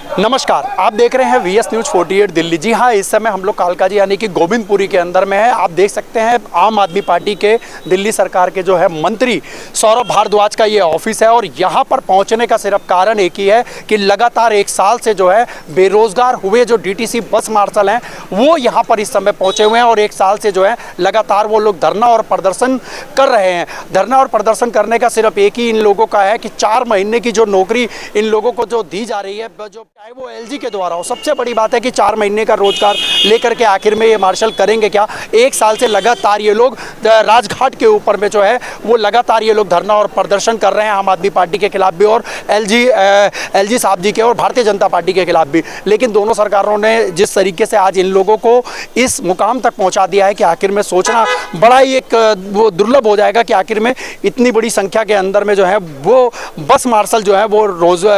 नमस्कार, आप देख रहे हैं वीएस न्यूज 48 दिल्ली। जी हाँ, इस समय हम लोग कालकाजी यानी कि गोविंदपुरी के अंदर में है। आप देख सकते हैं आम आदमी पार्टी के दिल्ली सरकार के जो है मंत्री सौरभ भारद्वाज का ये ऑफिस है और यहाँ पर पहुँचने का सिर्फ कारण एक ही है कि लगातार एक साल से जो है बेरोजगार हुए जो डीटीसी बस मार्शल हैं वो यहाँ पर इस समय पहुँचे हुए हैं और एक साल से जो है लगातार वो लोग धरना और प्रदर्शन कर रहे हैं। धरना और प्रदर्शन करने का सिर्फ एक ही इन लोगों का है कि 4 महीने की जो नौकरी इन लोगों को जो दी जा रही है, जो चाहे वो एलजी के द्वारा हो। सबसे बड़ी बात है कि 4 महीने का रोजगार लेकर के आखिर में ये मार्शल करेंगे क्या। एक साल से लगातार ये लोग राजघाट के ऊपर में जो है वो लगातार ये लोग धरना और प्रदर्शन कर रहे हैं, आम आदमी पार्टी के खिलाफ भी और एलजी साहब जी के और भारतीय जनता पार्टी के खिलाफ भी। लेकिन दोनों सरकारों ने जिस तरीके से आज इन लोगों को इस मुकाम तक पहुंचा दिया है कि आखिर में सोचना बड़ा ही एक वो दुर्लभ हो जाएगा कि आखिर में इतनी बड़ी संख्या के अंदर में जो है वो बस मार्शल जो है वो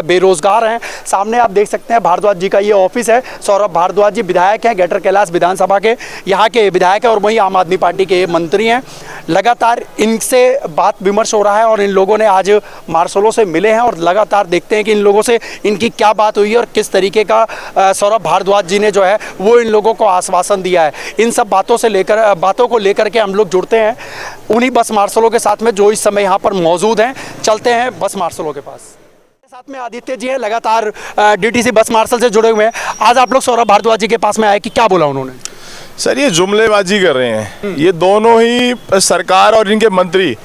बेरोजगार हैं। सामने आप देख सकते हैं भारद्वाज जी का ये ऑफिस है। सौरभ भारद्वाज जी विधायक हैं, ग्रेटर कैलाश विधानसभा के यहाँ के विधायक हैं और वहीं आम आदमी पार्टी के मंत्री हैं। लगातार इनसे बात विमर्श हो रहा है और इन लोगों ने आज मार्शलों से मिले हैं और लगातार देखते हैं कि इन लोगों से इनकी क्या बात हुई है और किस तरीके का सौरभ भारद्वाज जी ने जो है वो इन लोगों को आश्वासन दिया है। इन सब बातों को लेकर के हम लोग जुड़ते हैं उन्हीं बस मार्शलों के साथ में जो इस समय यहाँ पर मौजूद हैं। चलते हैं बस मार्शलों के पास। साथ में आदित्य जी हैं, लगातार डीटीसी बस मार्शल से जुड़े हुए हैं। आज आप लोग सौरभ भारद्वाज जी के पास में आए कि क्या बोला उन्होंने? सर, ये जुमलेबाजी कर रहे हैं। ये दोनों ही सरकार और इनके मंत्री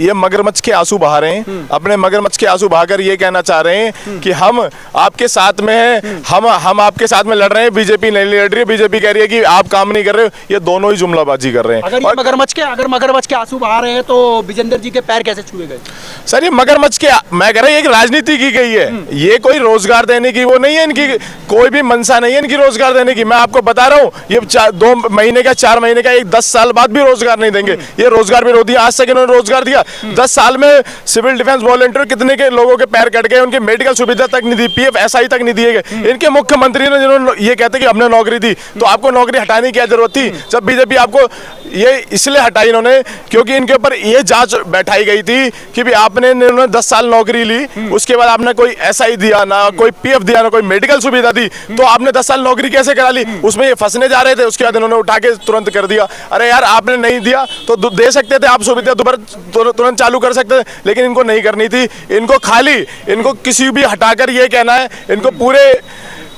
ये मगरमच्छ के आंसू बहा रहे हैं। अपने मगरमच्छ के आंसू बहाकर ये कहना चाह रहे हैं कि हम आपके साथ में हैं, हम आपके साथ में लड़ रहे हैं, बीजेपी नहीं लड़ रही है, बीजेपी कह रही है कि आप काम नहीं कर रहे हो। ये दोनों ही जुमलाबाजी कर रहे हैं। अगर मगरमच्छ के आंसू बहा रहे हैं तो विजेंद्र जी के पैर कैसे छुए गए? सर, ये मगरमच्छ के मैं कह रहा हूँ एक राजनीति की गई है। ये कोई रोजगार देने की वो नहीं है, इनकी कोई भी मंशा नहीं है इनकी रोजगार देने की। मैं आपको बता रहा हूँ ये 2 महीने का 4 महीने का 10 साल बाद भी रोजगार नहीं देंगे। ये रोजगार विरोधी। आज तक इन्होंने रोजगार दिया। 10 साल में सिविल डिफेंस वॉलंटियर कितने के लोगों के पैर कट गए, उनकी मेडिकल सुविधा तक नहीं दी, पीएफ एसआई तक नहीं दिए गए। इनके मुख्यमंत्री ने जिन्होंने ये कहते कि हमने नौकरी दी, तो आपको नौकरी हटाने की क्या जरूरत थी? जब बीजेपी आपको ये इसलिए हटाई इन्होंने क्योंकि इनके ऊपर ये जांच बैठाई गई थी कि भी आपने 10 साल नौकरी ली, उसके बाद आपने कोई एसआई दिया ना, कोई पीएफ दिया ना, कोई मेडिकल सुविधा दी, तो आपने 10 साल नौकरी कैसे करा ली? उसमें ये फंसने जा रहे थे, उसके बाद इन्होंने उठा के तुरंत कर दिया। अरे यार, आपने नहीं दिया तो दे सकते थे, आप सुविधा दोबारा तुरंत चालू कर सकते थे, लेकिन इनको नहीं करनी थी। इनको किसी भी हटाकर ये कहना है, इनको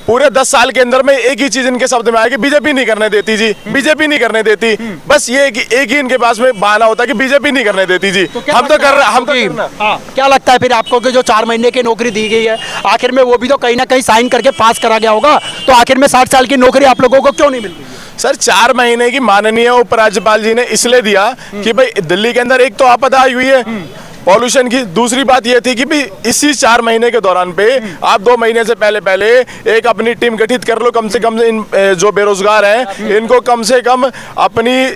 पूरे 10 साल के अंदर में एक ही चीज इनके शब्द में आया कि बीजेपी नहीं करने देती जी, बीजेपी नहीं करने देती। बस ये एक ही इनके पास में बहाना होता है कि बीजेपी नहीं करने देती जी। हम तो कर रहे हैं। क्या लगता है फिर आपको कि जो 4 महीने की नौकरी दी गई है आखिर में वो भी तो कहीं ना कहीं साइन करके पास करा गया होगा, तो आखिर में 60 साल की नौकरी आप लोगों को क्यों नहीं मिल रही? सर, 4 महीने की माननीय उपराज्यपाल जी ने इसलिए दिया कि भाई दिल्ली के अंदर एक तो आपदा आई हुई है पॉल्यूशन की, दूसरी बात ये थी कि भी इसी 4 महीने के दौरान पे आप 2 महीने से पहले एक अपनी टीम गठित कर लो। कम से कम इन जो बेरोजगार हैं इनको कम से कम अपनी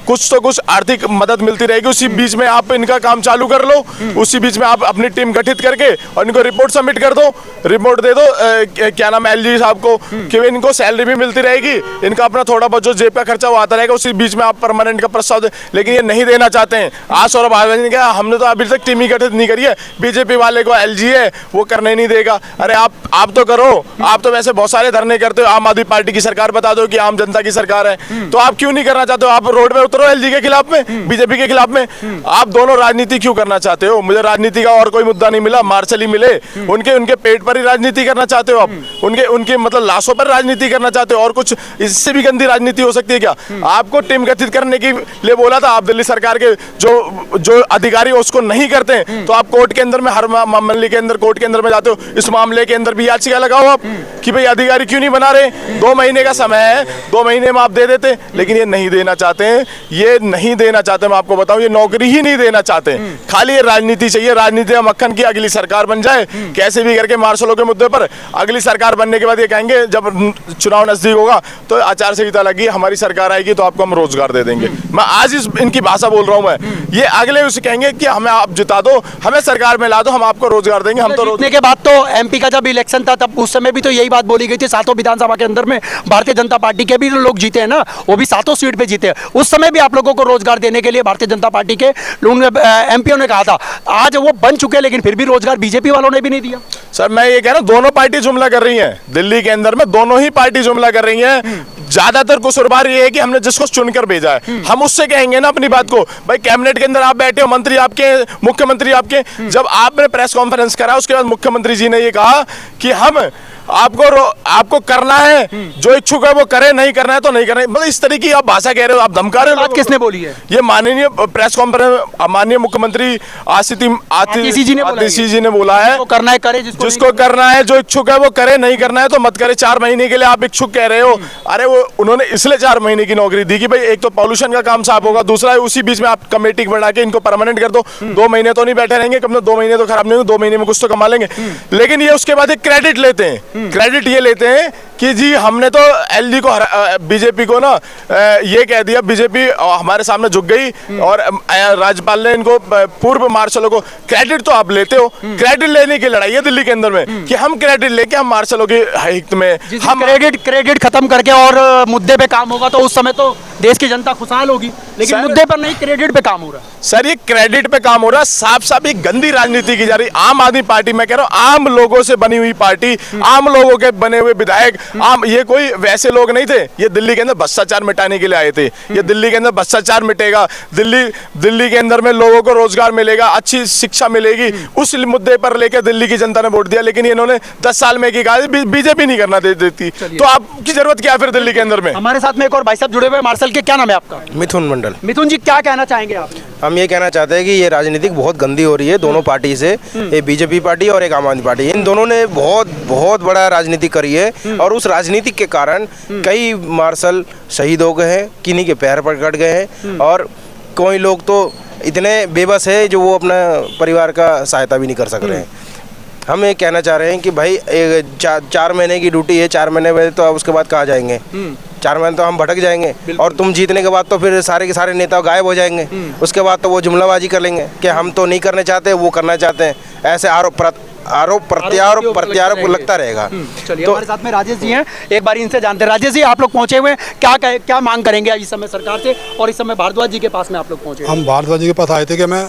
कुछ तो कुछ आर्थिक मदद मिलती रहेगी। उसी बीच में आप इनका काम चालू कर लो, उसी बीच में आप अपनी टीम गठित करके और इनको रिपोर्ट सबमिट कर दो, रिपोर्ट दे दो क्या नाम है एलजी साहब को कि इनको सैलरी भी मिलती रहेगी, इनका अपना थोड़ा बहुत जो जेब का खर्चा वो आता रहेगा। उसी बीच में आप परमानेंट का प्रस्ताव दे, लेकिन ये नहीं देना चाहते हैं। आज सौरभ भारद्वाज ने कहा हमने तो अभी तक टीम ही गठित नहीं करी है, बीजेपी वाले को एलजी है वो करने नहीं देगा। अरे आप तो करो, आप तो वैसे बहुत सारे धरने करते हो। आम आदमी पार्टी की सरकार बता दो कि आम जनता की सरकार है, तो आप क्यों नहीं करना चाहते हो? आप रोड में उतरो एलजी के खिलाफ में, बीजेपी के खिलाफ में। आप दोनों राजनीति क्यों करना चाहते हो? मुझे राजनीति का और कोई मुद्दा नहीं मिला, मार्शल ही मिले। उनके पेट पर ही राजनीति करना चाहते हो आप? उनके मतलब लाशों पर राजनीति करना चाहते हो? और कुछ इससे भी गंदी राजनीति हो सकती है क्या? आपको टीम गठित करने के लिए बोला था, आप दिल्ली सरकार के जो अधिकारी उसको नहीं करते हैं, तो आप कोर्ट के अंदर में हर मामले के अंदर कोर्ट के अंदर में जाते हो। इस मामले के अंदर भी याचिका लगाओ आप कि भाई अधिकारी क्यों नहीं बना रहे? 2 महीने का समय है, 2 महीने में आप दे देते, लेकिन ये नहीं देना चाहते हैं। ये नहीं देना चाहते, मैं आपको बताऊं, ये नौकरी ही नहीं देना चाहते। खाली ये राजनीति चाहिए, राजनीति में मक्खन की अगली सरकार बन जाए कैसे भी करके मार्शलों के मुद्दे पर। अगली सरकार बनने के बाद ये कहेंगे जब चुनाव नजदीक होगा तो आचार संहिता लगी, हमारी सरकार आएगी तो आपको हम रोजगार दे देंगे। मैं आज इनकी भाषा बोल रहा हूं मैं। ये अगले उसे कहेंगे कि हमें आप जिता दो, हमें सरकार में ला दो, हम आपको रोजगार देंगे। हम तो जीतने के बाद तो एमपी का जब इलेक्शन था तब उस समय भी तो यही बात बोली गई थी। 7 विधानसभा के अंदर में भारतीय जनता पार्टी के भी लोग जीते हैं ना, वो भी 7 सीट पे जीते हैं। उस समय पहले भी आप लोगों को रोजगार देने के लिए भारतीय जनता पार्टी के एमपीओ ने कहा था, आज वो बन चुके हैं लेकिन फिर भी रोजगार बीजेपी वालों ने भी नहीं दिया। सर मैं ये कह रहा हूँ दोनों पार्टी जुमला कर रही हैं, दिल्ली के अंदर में दोनों ही पार्टी जुमला कर रही हैं। ज्यादातर कसूरवार ये है कि हमने जिसको चुनकर भेजा है हम उससे कहेंगे ना अपनी बात को। भाई कैबिनेट के अंदर आप बैठे हो, मंत्री आपके, मुख्यमंत्री आपके, जब आपने प्रेस कॉन्फ्रेंस करा उसके बाद मुख्यमंत्री जी ने ये कहा कि हम आपको करना है, जो इच्छुक है वो करे, नहीं करना है तो नहीं करना है। मतलब इस तरीके की आप भाषा कह रहे हो, आप धमका रहे हो। बात किसने बोली है? ये माननीय प्रेस कॉन्फ्रेंस माननीय मुख्यमंत्री आतिशी जी ने बोला है, करना है करे, जिसको करना है, जो इच्छुक है वो करे, नहीं करना है तो मत करे। 4 महीने के लिए आप इच्छुक कह रहे हो। अरे वो उन्होंने इसलिए 4 महीने की नौकरी दी कि भाई एक तो पॉल्यूशन का काम साफ होगा, दूसरा है उसी बीच में आप कमेटी बना के इनको परमानेंट कर दो। 2 महीने तो नहीं बैठे रहेंगे, कम से 2 महीने तो खराब नहीं होंगे, 2 महीने में कुछ तो कमा लेंगे। लेकिन ये उसके बाद एक क्रेडिट लेते हैं, क्रेडिट ये लेते हैं कि जी हमने तो एलजी को बीजेपी को ना ये कह दिया, बीजेपी हमारे सामने झुक गई और राज्यपाल ने इनको पूर्व मार्शलों को क्रेडिट तो आप लेते हो। क्रेडिट लेने की लड़ाई है दिल्ली के अंदर में कि हम क्रेडिट लेके हम मार्शलों की हित में हम क्रेडिट खत्म करके और मुद्दे पे काम होगा तो उस समय तो देश की जनता खुशहाल होगी, लेकिन मुद्दे पर नहीं, क्रेडिट पे काम हो रहा है। सर ये क्रेडिट पे काम हो रहा है, साफ साफ एक गंदी राजनीति की जा रही। आम आदमी पार्टी, मैं कह रहा हूँ आम लोगों से बनी हुई पार्टी, आम लोगों के बने हुए विधायक, आम ये कोई वैसे लोग नहीं थे। ये दिल्ली के अंदर भ्रष्टाचार मिटाने के लिए आए थे। ये दिल्ली के अंदर भ्रष्टाचार मिटेगा, दिल्ली के अंदर में लोगों को रोजगार मिलेगा, अच्छी शिक्षा मिलेगी, उस मुद्दे पर लेकर दिल्ली की जनता ने वोट दिया। लेकिन इन्होंने 10 साल में की कहा बीजेपी नहीं करना देती, तो आपकी जरूरत क्या है फिर दिल्ली के अंदर में? हमारे साथ में एक और भाई साहब जुड़े हुए, मार्शल के क्या नाम है आपका? मिथुन मंडल। मिथुन जी क्या कहना चाहेंगे आप? हम ये कहना चाहते हैं कि ये राजनीतिक बहुत गंदी हो रही है दोनों पार्टी से, एक बीजेपी पार्टी और एक आम आदमी पार्टी। इन दोनों ने बहुत बड़ा राजनीति करी है और उस राजनीति के कारण कई मार्शल शहीद हो गए हैं, किन्हीं के पैर पर कट गए हैं और कोई लोग तो इतने बेबस है जो वो अपना परिवार का सहायता भी नहीं कर सक रहे हैं। हम ये कहना चाह रहे हैं कि भाई 4 महीने की ड्यूटी है, 4 महीने में तो उसके बाद कहाँ जाएंगे? 4 महीने तो हम भटक जाएंगे और तुम जीतने के बाद तो फिर सारे के सारे नेता गायब हो जाएंगे। उसके बाद तो वो जुमलाबाजी कर लेंगे कि हम तो नहीं करना चाहते, वो करना चाहते हैं। ऐसे आरोप प्रत्यारोप लगता रहेगा। चलिए हमारे साथ में राजेश जी हैं, एक बार इनसे जानते हैं। राजेश जी आप लोग पहुंचे हुए हैं, क्या मांग करेंगे इस समय सरकार से, और इस समय भारद्वाज जी के पास में आप लोग पहुंचे? हम भारद्वाज जी के पास आए थे कि मैं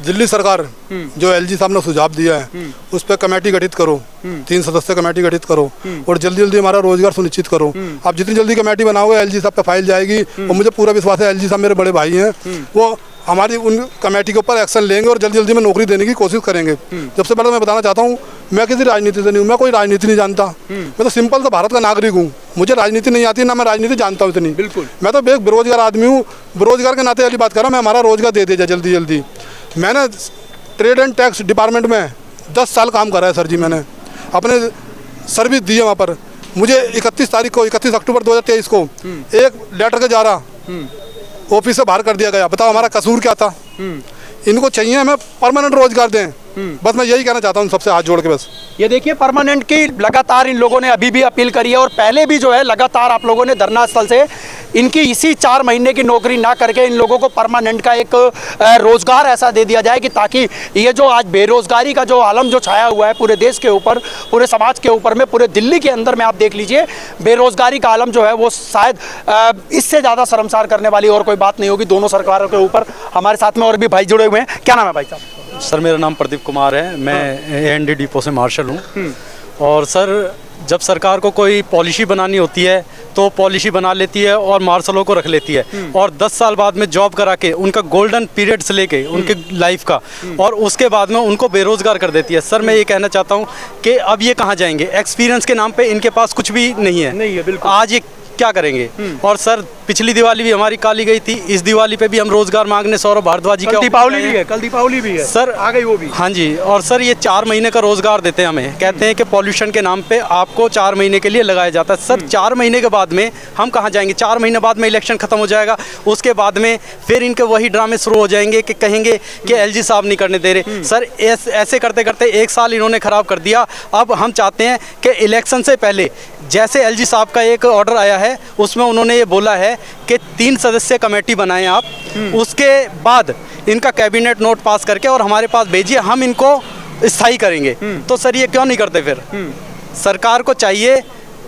दिल्ली सरकार जो एलजी साहब ने सुझाव दिया है उस पर कमेटी गठित करो, 3 सदस्य कमेटी गठित करो और जल्दी जल्दी हमारा रोजगार सुनिश्चित करो। आप जितनी जल्दी कमेटी बनाओगे एलजी साहब पे फाइल जाएगी और मुझे पूरा विश्वास है एलजी साहब मेरे बड़े भाई हैं, वो हमारी उन कमेटी के ऊपर एक्शन लेंगे और जल्दी जल्दी में नौकरी देने की कोशिश करेंगे। सबसे पहले मैं बताना चाहता हूँ, मैं किसी राजनीति से नहीं हूँ, मैं कोई राजनीति नहीं जानता। मैं तो सिंपल तो भारत का नागरिक हूँ, मुझे राजनीति नहीं आती, ना मैं राजनीति जानता हूँ इतनी। बिल्कुल, मैं तो बेरोजगार आदमी हूँ, बेरोजगार के नाते वाली बात कर रहा हूँ। मैं हमारा रोजगार दे दीजिए जल्दी जल्दी। मैंने ट्रेड एंड टैक्स डिपार्टमेंट में 10 साल काम करा है सर जी, मैंने अपने सर्विस दी है वहाँ पर। मुझे 31 अक्टूबर 2023 को एक लेटर के द्वारा ऑफिस से बाहर कर दिया गया। बताओ हमारा कसूर क्या था? इनको चाहिए हमें परमानेंट रोजगार दें, बस मैं यही कहना चाहता हूँ सबसे हाथ जोड़ के। बस ये देखिए परमानेंट की लगातार इन लोगों ने अभी भी अपील करी है और पहले भी जो है लगातार आप लोगों ने धरना स्थल से इनकी इसी 4 महीने की नौकरी ना करके इन लोगों को परमानेंट का एक रोजगार ऐसा दे दिया जाए कि ताकि ये जो आज बेरोजगारी का जो आलम जो छाया हुआ है पूरे देश के ऊपर, पूरे समाज के ऊपर में, पूरे दिल्ली के अंदर में आप देख लीजिए बेरोजगारी का आलम जो है वो शायद इससे ज़्यादा शर्मसार करने वाली और कोई बात नहीं होगी दोनों सरकारों के ऊपर। हमारे साथ में और भी भाई जुड़े हुए हैं, क्या नाम है भाई साहब? सर मेरा नाम प्रदीप कुमार है, मैं एएनडी डिपो से मार्शल हूँ। और सर जब सरकार को कोई पॉलिसी बनानी होती है तो पॉलिसी बना लेती है और मार्शलों को रख लेती है और 10 साल बाद में जॉब करा के उनका गोल्डन पीरियड से लेके उनके लाइफ का और उसके बाद में उनको बेरोजगार कर देती है। सर मैं ये कहना चाहता हूँ कि अब ये कहाँ जाएंगे? एक्सपीरियंस के नाम पे इनके पास कुछ भी नहीं है बिल्कुल। आज ये क्या करेंगे? और सर पिछली दिवाली भी हमारी काली गई थी, इस दिवाली पे भी हम रोजगार मांगने सौरभ भारद्वाज जी कल दीपावली भी है सर, आ गई वो भी। हाँ जी, और सर ये 4 महीने का रोजगार देते हैं हमें, कहते हैं कि पॉल्यूशन के नाम पे आपको 4 महीने के लिए लगाया जाता है। सर 4 महीने के बाद में हम कहाँ जाएंगे? 4 महीने बाद में इलेक्शन खत्म हो जाएगा, उसके बाद में फिर इनके वही ड्रामे शुरू हो जाएंगे कि कहेंगे कि एलजी साहब नहीं करने दे रहे। सर ऐसे करते करते 1 साल इन्होंने खराब कर दिया। अब हम चाहते हैं कि इलेक्शन से पहले जैसे एलजी साहब का एक ऑर्डर आया है उसमें उन्होंने ये बोला है कि 3 सदस्य कमेटी बनाएं आप, उसके बाद इनका कैबिनेट नोट पास करके और हमारे पास भेजिए, हम इनको स्थायी करेंगे। तो सर ये क्यों नहीं करते? फिर सरकार को चाहिए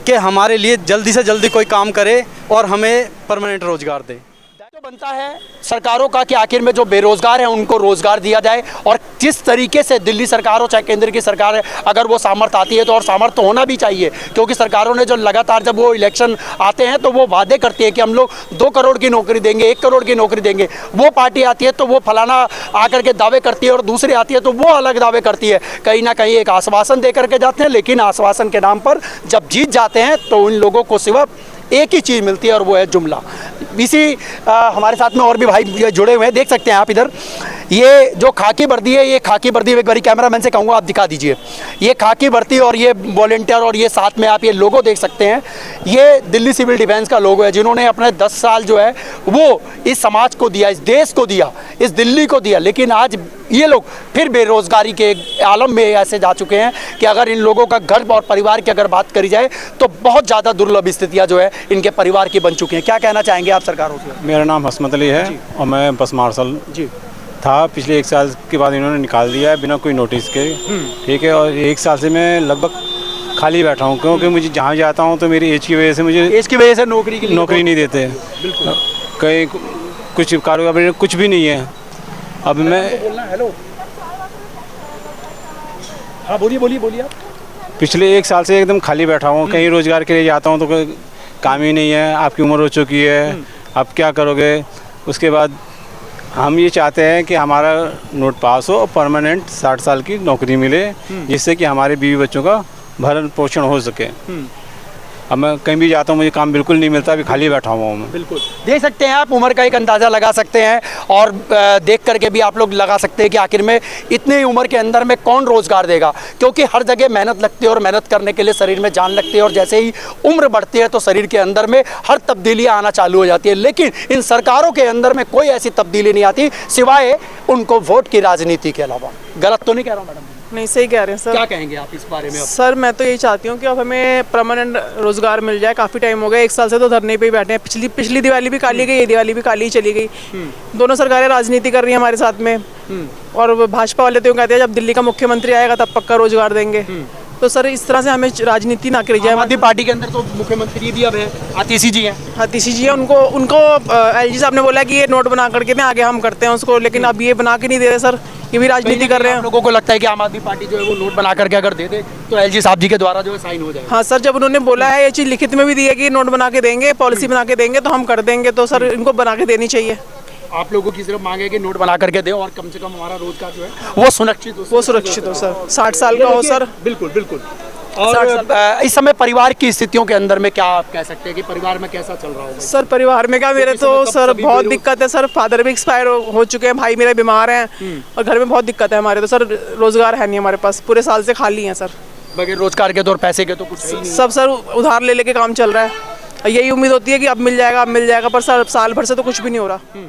कि हमारे लिए जल्दी से जल्दी कोई काम करे और हमें परमानेंट रोजगार दे। बनता है सरकारों का कि आखिर में जो बेरोजगार हैं उनको रोजगार दिया जाए, और जिस तरीके से दिल्ली सरकार हो चाहे केंद्र की सरकार है, अगर वो सामर्थ्य आती है तो, और सामर्थ्य होना भी चाहिए, क्योंकि सरकारों ने जो लगातार जब वो इलेक्शन आते हैं तो वो वादे करती है कि हम लोग 2 करोड़ की नौकरी देंगे, 1 करोड़ की नौकरी देंगे। वो पार्टी आती है तो वो फलाना आकर के दावे करती है, और दूसरी आती है तो वो अलग दावे करती है। कहीं ना कहीं एक आश्वासन दे करके जाते हैं, लेकिन आश्वासन के नाम पर जब जीत जाते हैं तो इन लोगों को सिर्फ एक ही चीज़ मिलती है, और वो है जुमला। इसी हमारे साथ में और भी भाई जुड़े हुए हैं, देख सकते हैं आप इधर। ये जो खाकी वर्दी है, ये खाकी वर्दी, एक बारी कैमरामैन से कहूँगा आप दिखा दीजिए। ये खाकी वर्दी और ये वॉलेंटियर और ये साथ में आप ये लोगो देख सकते हैं, ये दिल्ली सिविल डिफेंस का लोगो है, जिन्होंने अपने 10 साल जो है वो इस समाज को दिया, इस देश को दिया, इस दिल्ली को दिया। लेकिन आज ये लोग फिर बेरोजगारी के आलम में ऐसे जा चुके हैं कि अगर इन लोगों का घर और परिवार की अगर बात करी जाए तो बहुत ज़्यादा दुर्लभ स्थितियाँ जो है इनके परिवार की बन चुकी हैं। क्या कहना चाहेंगे आप सरकारों से? मेरा नाम हसमत अली है और मैं बस मार्शल जी था। पिछले 1 साल के बाद इन्होंने निकाल दिया है बिना कोई नोटिस के, ठीक है। और 1 साल से मैं लगभग खाली बैठा हूँ, क्योंकि मुझे जहाँ जाता हूँ तो मेरी एज की वजह से मुझे नौकरी नहीं देते। कहीं कुछ कारोबार कुछ भी नहीं है। अब मैं हेलो, हाँ बोलिए आप। पिछले 1 साल से एकदम खाली बैठा हूँ। कहीं रोज़गार के लिए जाता हूँ तो कोई काम ही नहीं है। आपकी उम्र हो चुकी है, अब क्या करोगे? उसके बाद हम ये चाहते हैं कि हमारा नोट पास हो और परमानेंट 60 साल की नौकरी मिले, जिससे कि हमारे बीवी बच्चों का भरण पोषण हो सके। अब मैं कहीं भी जाता हूँ मुझे काम बिल्कुल नहीं मिलता, अभी खाली बैठा हुआ हूँ मैं। बिल्कुल देख सकते हैं आप, उम्र का एक अंदाज़ा लगा सकते हैं, और देख करके भी आप लोग लगा सकते हैं कि आखिर में इतनी उम्र के अंदर में कौन रोज़गार देगा, क्योंकि हर जगह मेहनत लगती है और मेहनत करने के लिए शरीर में जान लगती है, और जैसे ही उम्र बढ़ती है तो शरीर के अंदर में हर तब्दीलियाँ आना चालू हो जाती है। लेकिन इन सरकारों के अंदर में कोई ऐसी तब्दीली नहीं आती सिवाय उनको वोट की राजनीति के अलावा। गलत तो नहीं कह रहा हूँ मैडम? नहीं, सही कह रहे हैं सर। क्या कहेंगे आप इस बारे में? सर मैं तो यही चाहती हूँ कि अब हमें परमानेंट रोजगार मिल जाए। काफ़ी टाइम हो गया, 1 साल से तो धरने पे ही बैठे हैं। पिछली दिवाली भी काली गई, ये दिवाली भी काली ही चली गई। दोनों सरकारें राजनीति कर रही हैं हमारे साथ में, और भाजपा वाले तो कहते हैं जब दिल्ली का मुख्यमंत्री आएगा तब पक्का रोजगार देंगे। तो सर इस तरह से हमें राजनीति ना करी जाए। आम आदमी पार्टी के अंदर तो मुख्यमंत्री भी अब है, आतिशी जी हैं। आतिशी जी है, उनको एलजी साहब ने बोला कि ये नोट बना करके दें, आगे हम करते हैं उसको, लेकिन अब ये बना के नहीं दे रहे सर, ये भी राजनीति कर रहे हैं। लोगों को लगता है कि आम आदमी पार्टी जो है वो नोट बना करके अगर दे दे तो एलजी साहब जी के द्वारा जो है साइन हो जाए। हाँ सर, जब उन्होंने बोला है, ये चीज़ लिखित में भी दी है कि नोट बना के देंगे, पॉलिसी बना के देंगे, तो हम कर देंगे। तो सर इनको बना के देनी चाहिए। आप लोगों की सिर्फ मांग है कि नोट बना करके दें और कम से कम हमारा रोजगार जो है वो सुरक्षित हो सर। 60 साल का हो सर। बिल्कुल। और इस समय परिवार की स्थितियों के अंदर में क्या आप कह सकते हैं कि परिवार में कैसा चल रहा होगा? सर परिवार में क्या, मेरे तो सर बहुत दिक्कत है सर। फादर भी एक्सपायर हो चुके हैं, भाई मेरे बीमार हैं, और घर में बहुत दिक्कत है हमारे। तो सर रोजगार है नहीं हमारे पास, पूरे साल से खाली हैं सर। बगैर रोजगार के तो और पैसे के तो कुछ नहीं। सब सर उधार ले लेके काम चल रहा है। यही उम्मीद होती है कि अब मिल जाएगा, पर सर साल भर से तो कुछ भी नहीं हो रहा।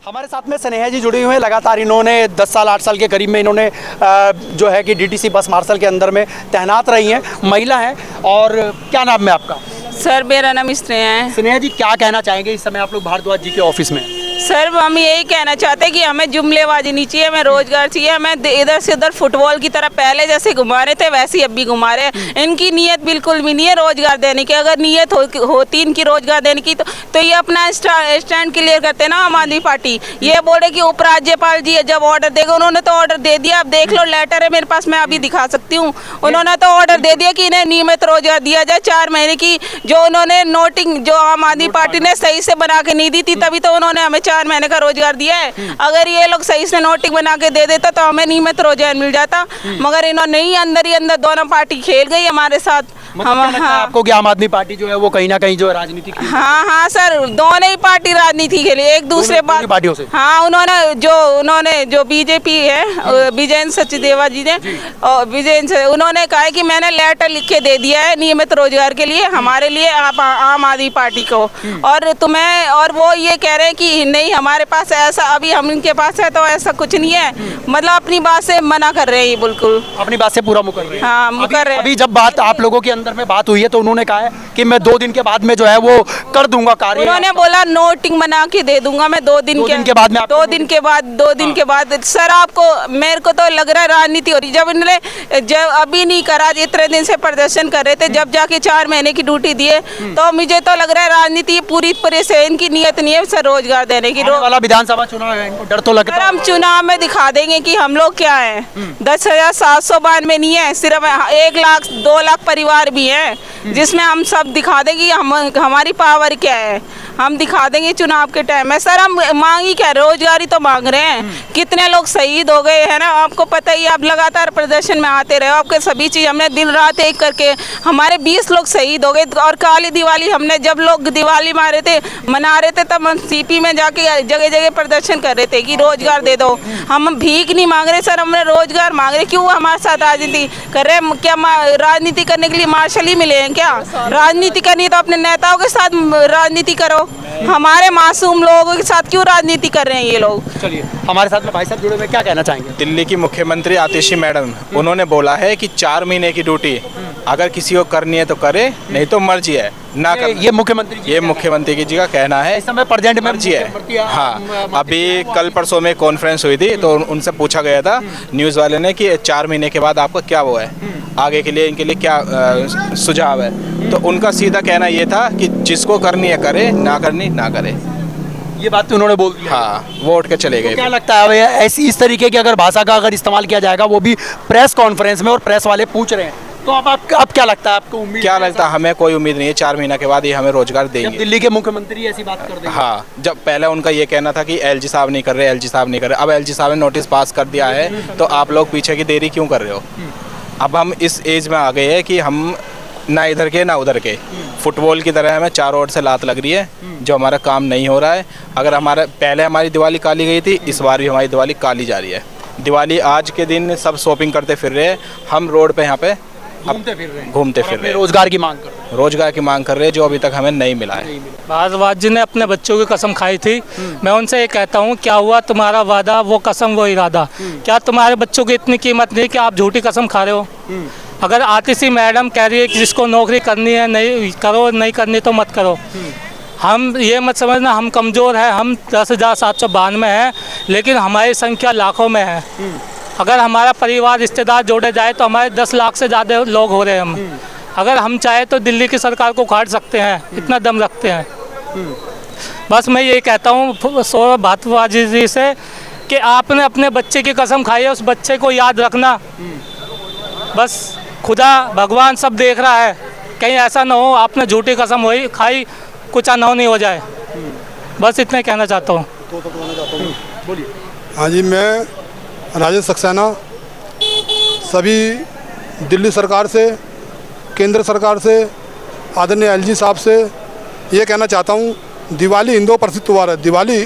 हमारे साथ में स्नेहा जी जुड़ी हुई हैं। लगातार इन्होंने 10 साल 8 साल के करीब में इन्होंने जो है कि डीटीसी बस मार्शल के अंदर में तैनात रही हैं, महिला हैं। और क्या नाम है आपका? सर मेरा नाम स्नेहा है। स्नेहा जी क्या कहना चाहेंगे इस समय आप लोग भारद्वाज जी के ऑफिस में? सर हम यही कहना चाहते हैं कि हमें जुमलेबाजी नहीं चाहिए, हमें रोजगार चाहिए। हमें इधर से उधर फुटबॉल की तरह पहले जैसे घुमा रहे थे वैसे ही अब भी घुमा रहे हैं। इनकी नीयत बिल्कुल भी नहीं है रोजगार देने की। अगर नीयत होती इनकी रोजगार देने की तो ये अपना स्टैंड क्लियर करते ना आम आदमी पार्टी। ये बोले कि उपराज्यपाल जी जब ऑर्डर देगा, उन्होंने तो ऑर्डर दे दिया। अब देख लो, लेटर है मेरे पास, मैं अभी दिखा सकती हूँ। उन्होंने तो ऑर्डर दे दिया कि इन्हें नियमित रोजगार दिया जाए 4 महीने की, जो उन्होंने नोटिंग जो आम आदमी पार्टी ने सही से बना के नहीं दी थी, तभी तो उन्होंने हमें 4 महीने का रोजगार दिया है। अगर ये लोग सही से नोटिंग बना के दे देता तो हमें नियमित रोजगार मिल जाता, मगर इन्होंने नहीं, अंदर ही अंदर दोनों पार्टी खेल गई हमारे साथ। आपको कि आम आदमी पार्टी जो है वो कहीं ना कहीं जो है राजनीति हाँ सर, दोनों ही पार्टी राजनीति खेली एक दूसरे पार्टियों से। हाँ, उन्होंने जो बीजेपी है विजयेंद्र सचदेवा जी ने, उन्होंने कहा है कि मैंने लेटर लिख के दे दिया है नियमित रोजगार के लिए, हमारे लिए आम आदमी पार्टी को। और वो ये कह रहे हैं कि नहीं हमारे पास ऐसा, अभी हम इनके पास है तो ऐसा कुछ नहीं है। मतलब अपनी बात से मना कर रहे हैं, ये बिल्कुल अपनी बात से पूरा मुकर रहे हैं। हाँ, मुकर रहे हैं। अभी जब बात आप लोगों की अंदर में बात हुई है तो उन्होंने कहा है कि मैं 2 दिन के बाद में जो है वो कर दूंगा कार्य। उन्होंने बोला नोटिंग बना के दे दूंगा मैं 2 दिन के बाद में 2 दिन के बाद 2 दिन के बाद। सर आपको मेरे को तो लग रहा है राजनीति हो रही। जब अभी नहीं करा, इतने दिन से प्रदर्शन कर रहे थे, जब जाके 4 महीने की ड्यूटी दिए तो मुझे तो लग रहा है राजनीति पूरी तरह से इनकी नियत नहीं है सर रोजगार देने की। वाला विधानसभा चुनाव है, इनको डर तो लगता है। हम चुनाव में दिखा देंगे कि हम लोग क्या है। 10,792 नहीं है, सिर्फ 1 लाख 2 लाख परिवार भी हैं, जिसमें हम सब दिखा देंगे कि हमारी पावर क्या है। हम दिखा देंगे चुनाव के टाइम में। सर हम मांग ही क्या, रोजगारी तो मांग रहे हैं। कितने लोग शहीद हो गए हैं ना, आपको पता ही। आप लगातार प्रदर्शन में आते रहे, आपके सभी चीज़ हमने दिन रात एक करके हमारे 20 लोग शहीद हो गए। और काली दिवाली हमने जब लोग दिवाली मना रहे थे तब हम सीपी में जाके जगह जगह प्रदर्शन कर रहे थे कि रोजगार दे दो। हम भीख नहीं मांग रहे सर, हमने रोजगार मांग रहे। क्यों हमारे साथ राजनीति कर रहे हैं? क्या राजनीति करने के लिए मार्शल ही मिले हैं क्या? राजनीति करनी है तो अपने नेताओं के साथ राजनीति करो। हमारे मासूम लोगों के साथ क्यों राजनीति कर रहे हैं ये लोग? चलिए हमारे साथ में भाई साहब जुड़े हुए, क्या कहना चाहेंगे? दिल्ली की मुख्यमंत्री आतिशी मैडम, उन्होंने बोला है कि 4 महीने की ड्यूटी अगर किसी को करनी है तो करे, नहीं तो मर्जी है ना कर। ये मुख्यमंत्री जी, ये मुख्यमंत्री जी का कहना है। इस समय प्रेजेंट में मर्जी है। हाँ, अभी कल परसों में कॉन्फ्रेंस हुई थी तो उनसे पूछा गया था न्यूज़ वाले ने कि 4 महीने के बाद आपका क्या वो है, आगे के लिए इनके लिए क्या सुझाव है। तो उनका सीधा कहना ये था कि जिसको करनी है करे, ना करनी ना करे। ये बात तो उन्होंने बोल दी। हाँ, वो उठ के चले गए। क्या लगता है भैया, ऐसी इस तरीके की अगर भाषा का अगर इस्तेमाल किया जाएगा, वो भी प्रेस कॉन्फ्रेंस में, और प्रेस वाले पूछ रहे हैं, तो अब क्या लगता है आपको? उम्मीद क्या लगता है? हमें कोई उम्मीद नहीं है 4 महीने के बाद ये हमें रोजगार देंगे। दिल्ली के मुख्यमंत्री ऐसी बात कर देंगे। हाँ, जब पहले उनका ये कहना था कि एलजी साहब नहीं कर रहे, एलजी साहब नहीं कर रहे। अब एलजी साहब ने नोटिस पास कर दिया है तो आप लोग पीछे की देरी क्यों कर रहे हो? अब हम इस एज में आ गए हैं कि हम ना इधर के ना उधर के, फुटबॉल की तरह हमें चारों ओर से लात लग रही है, जो हमारा काम नहीं हो रहा है। अगर पहले हमारी दिवाली काली गई थी, इस बार भी हमारी दिवाली काली जा रही है। दिवाली आज के दिन सब शॉपिंग करते फिर रहे हैं, हम रोड पे यहाँ पे घूमते फिर रहे हैं, रोजगार की मांग कर रहे हैं। रोजगार की मांग कर रहे हैं, जो अभी तक हमें नहीं मिला है। भारद्वाज जी ने अपने बच्चों की कसम खाई थी। मैं उनसे ये कहता हूँ, क्या हुआ तुम्हारा वादा, वो कसम वो इरादा? क्या तुम्हारे बच्चों की इतनी कीमत नहीं कि आप झूठी कसम खा रहे हो? अगर आतिशी मैडम कह रही है कि जिसको नौकरी करनी है नहीं करो, नहीं करनी तो मत करो। हम ये मत समझना हम कमज़ोर हैं, हम 10,792 हैं, लेकिन हमारी संख्या लाखों में है। अगर हमारा परिवार रिश्तेदार जोड़े जाए तो हमारे 10 लाख से ज़्यादा लोग हो रहे हैं हम। अगर हम चाहे तो दिल्ली की सरकार को उखाड़ सकते हैं, इतना दम रखते हैं। बस मैं ये कहता हूँ सौरभ भारद्वाज जी से कि आपने अपने बच्चे की कसम खाई है, उस बच्चे को याद रखना। बस खुदा भगवान सब देख रहा है, कहीं ऐसा ना हो आपने झूठी कसम खाई कुछ अनहो नहीं हो जाए। बस इतना कहना चाहता हूँ। हाँ जी, मैं राजेश सक्सेना सभी दिल्ली सरकार से, केंद्र सरकार से, आदरणीय एलजी साहब से ये कहना चाहता हूँ, दिवाली हिंदुओं प्रसिद्ध त्यौहार है। दिवाली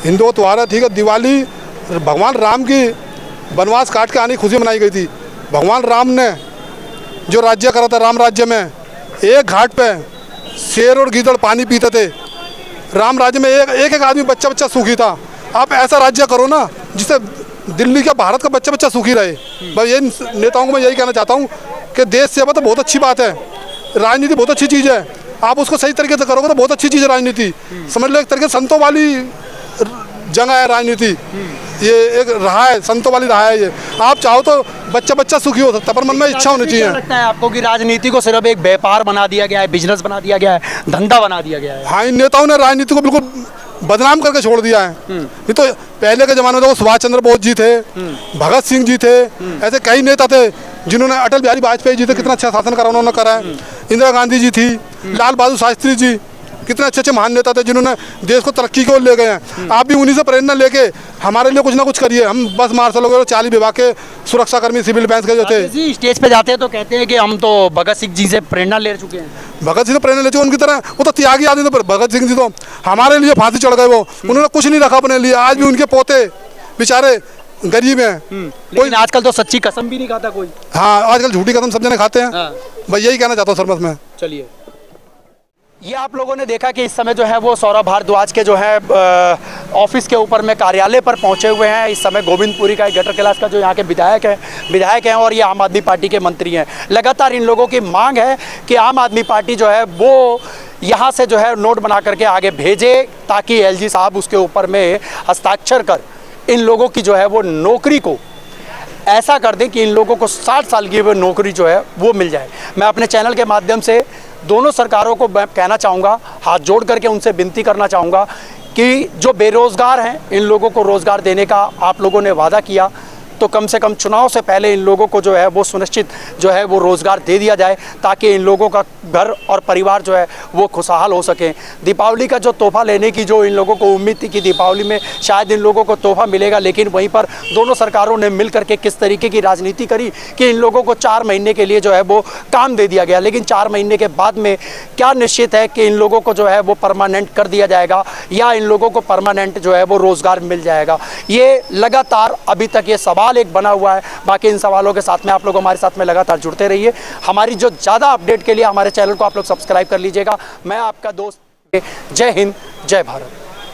हिंदुओं त्यौहार है, ठीक है। दिवाली भगवान राम की वनवास काट के आने की खुशी मनाई गई थी। भगवान राम ने जो राज्य करा था, राम राज्य में एक घाट पे शेर और गीदड़ पानी पीते थे। राम राज्य में एक आदमी बच्चा सुखी था। आप ऐसा राज्य करो ना जिससे दिल्ली का, भारत का बच्चा सुखी रहे। बस ये नेताओं को मैं यही कहना चाहता हूँ कि देश सेवा तो बहुत अच्छी बात है, राजनीति बहुत अच्छी चीज़ है। आप उसको सही तरीके से करोगे तो बहुत अच्छी चीज़ है राजनीति। समझ लो एक तरीके से संतों वाली जगह है राजनीति, ये एक रहा है, संतों वाली रहा है ये। आप चाहो तो बच्चा सुखी हो सकता है, पर मन में इच्छा होनी चाहिए। लगता है आपको कि राजनीति को सिर्फ एक व्यापार बना दिया गया है, बिजनेस बना दिया गया है, धंधा बना दिया गया है? हाँ, इन नेताओं ने राजनीति को बिल्कुल बदनाम करके छोड़ दिया है। ये तो पहले के ज़माने में तो सुभाष चंद्र बोस जी थे, भगत सिंह जी थे, ऐसे कई नेता थे जिन्होंने, अटल बिहारी वाजपेयी जी थे, कितना अच्छा शासन करा उन्होंने करा है। इंदिरा गांधी जी थी, लाल बहादुर शास्त्री जी, कितने अच्छे महान नेता थे जिन्होंने देश को तरक्की की ओर ले गए हैं। आप भी उन्हीं से प्रेरणा लेके हमारे लिए कुछ ना कुछ करिए। हम बस मार्शल वगैरह 40 विभाग के सुरक्षाकर्मी सिविल डिफेंस के जो थे, स्टेज पे जाते हैं तो कहते हैं कि हम तो भगत सिंह जी से प्रेरणा ले चुके हैं। भगत सिंह से प्रेरणा ले चुके, उनकी तरह वो तो त्यागी आदमी थे। भगत सिंह जी तो हमारे लिए फांसी चढ़ गए, वो उन्होंने कुछ नहीं रखा अपने लिए। आज भी उनके पोते बेचारे गरीब हैं। कोई आजकल तो सच्ची कसम भी नहीं खाता कोई। हाँ, आजकल झूठी कसम सब जने खाते हैं। बस यही कहना चाहता हूँ सर, बस मैं। चलिए, ये आप लोगों ने देखा कि इस समय जो है वो सौरभ भारद्वाज के जो है ऑफिस के ऊपर में कार्यालय पर पहुंचे हुए हैं। इस समय गोविंदपुरी का गटर क्लास का जो यहाँ के विधायक हैं और ये आम आदमी पार्टी के मंत्री हैं। लगातार इन लोगों की मांग है कि आम आदमी पार्टी जो है वो यहाँ से जो है नोट बना करके आगे भेजे, ताकि एलजी साहब उसके ऊपर में हस्ताक्षर कर इन लोगों की जो है वो नौकरी को ऐसा कर दें कि इन लोगों को 60 साल की वो नौकरी जो है वो मिल जाए। मैं अपने चैनल के माध्यम से दोनों सरकारों को मैं कहना चाहूँगा, हाथ जोड़ करके उनसे विनती करना चाहूँगा कि जो बेरोज़गार हैं इन लोगों को रोज़गार देने का आप लोगों ने वादा किया, तो कम से कम चुनाव से पहले इन लोगों को जो है वो सुनिश्चित जो है वो रोज़गार दे दिया जाए, ताकि इन लोगों का घर और परिवार जो है वो खुशहाल हो सके। दीपावली का जो तोहफा लेने की जो इन लोगों को उम्मीद थी कि दीपावली में शायद इन लोगों को तोहफा मिलेगा, लेकिन वहीं पर दोनों सरकारों ने मिल करके किस तरीके की राजनीति करी कि इन लोगों को 4 महीने के लिए जो है वो काम दे दिया गया। लेकिन 4 महीने के बाद में क्या निश्चित है कि इन लोगों को जो है वो परमानेंट कर दिया जाएगा या इन लोगों को परमानेंट जो है वो रोज़गार मिल जाएगा। ये लगातार अभी तक ये सवाल एक बना हुआ है। बाकी इन सवालों के साथ में आप लोग हमारे साथ में लगातार जुड़ते रहिए। हमारी जो ज़्यादा अपडेट के लिए हमारे चैनल को आप लोग सब्सक्राइब कर लीजिएगा। मैं आपका दोस्त, जय हिंद, जय भारत।